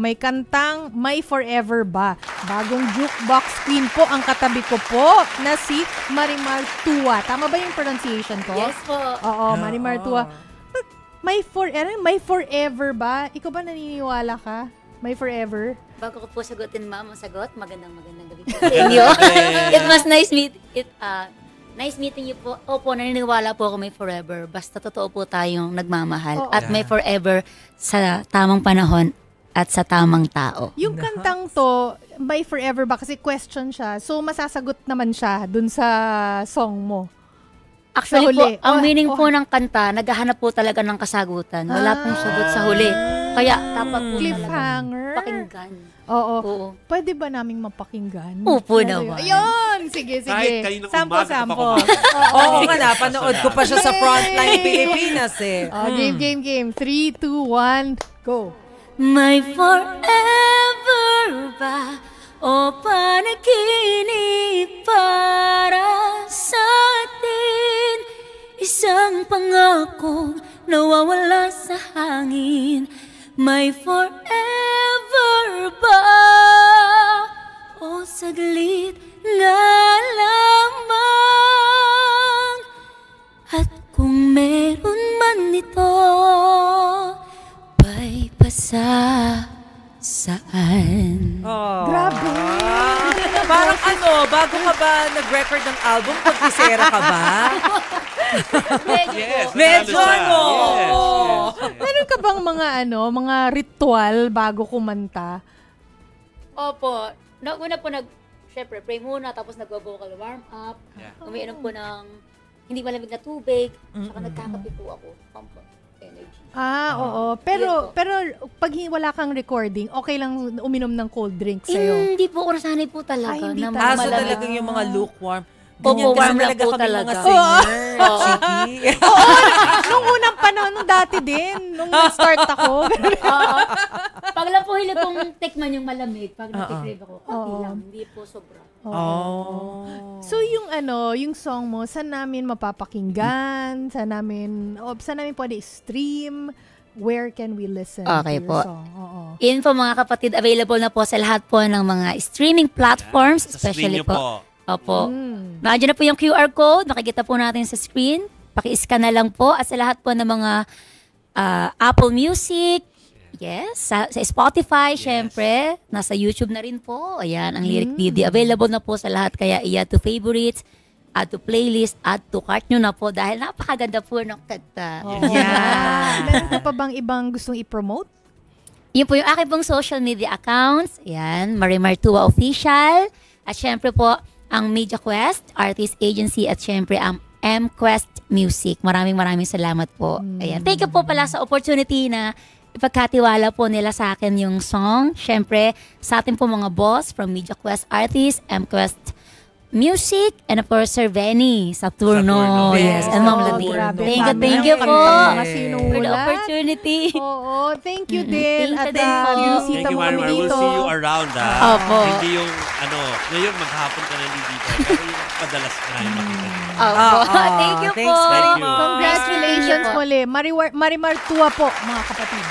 may kantang May Forever Ba. Bagong jukebox queen po ang katabi ko po na si Marimar Tua. Tama ba yung pronunciation ko? Yes po. Oo, Marimar Tua. May forever ba? Ikaw ba naniniwala ka? May forever? Bago ko po sagutin, ma'am, ang sagot, magandang gabi po sa inyo. It was nice meeting you po. Opo, naniniwala po ako may forever. Basta totoo po tayong nagmamahal. At may forever sa tamang panahon at sa tamang tao. Yung kantang to, may forever ba? Kasi question siya. So, masasagot naman siya dun sa song mo. Actually po, ang meaning po ng kanta, naghahanap po talaga ng kasagutan. Wala pong sagot sa huli. Kaya dapat po cliffhanger. Pakinggan. Oo. Pwede ba naming mapakinggan? Opo naman. Ayun! Sige. Sample. Oo nga na, panood ko pa siya sa Frontline Pilipinas eh. Game. 3, 2, 1, go. May forever ba o panaginip para sa atin? Isang pangakong nawawala sa hangin. May forever ba o saglit nga lamang? At kung meron man ito, ba'y saan? Grabe. Parang bago ka ba nag-record ng album, pag-isera ka ba? Medyo Yes. Meron ka bang mga ritual bago kumanta? Opo. Una po syempre, pray muna, tapos nag-vocal warm up. Umiinom po ng hindi malamig na tubig, saka nagkakape po ako. Pump energy. Oo. Pero pag wala kang recording, okay lang uminom ng cold drink sa'yo? Hindi po, orasanay po talaga. Ay, hindi So talagang yung mga lukewarm. Opo, warm lang po kami talaga. mga singer. Chiki. Nung unang panahon, dati din, nung nag-start ako. Pag lang po hili kong tikman yung malamig, pag nag-crave ako, konti lang, hindi po sobra. So yung song mo, saan namin mapapakinggan? Saan namin pwede stream? Where can we listen to your song? Yun po mga kapatid, available na po sa lahat po ng mga streaming platforms, especially po. Opo. Nandiyan na po yung QR code, makikita po natin sa screen. Paki-scan na lang po at sa lahat po ng mga Apple Music, sa Spotify, syempre. Nasa YouTube na rin po. Ayan, ang lyric video. Available na po sa lahat. Kaya add to favorites, add to playlist, add to cart nyo na po dahil napakaganda po ng kanta. Meron ka pa bang ibang gustong i-promote? Yun po yung aking pong social media accounts. Ayan, Marimar Tua Official. At syempre po, ang Media Quest, Artist Agency at syempre ang M-Quest Music. Maraming salamat po. Ayan. Thank you po pala sa opportunity na ipagkatiwala po nila sa akin yung song. Syempre, sa atin po mga boss from Media Quest Artist, M-Quest Music, and of course, Sir Benny Saturno. Yes, and Ma'am Ladine. Thank you po for the opportunity. Thank you din. Thank you din po. Thank you, Marimar. We'll see you around. Opo. Hindi yung, ngayon maghapon ka na dito. Pero yung padalas na yung makita niyo. Thank you po. Thanks, Thank you. Congratulations muli. Marimar Tua po, mga kapatid.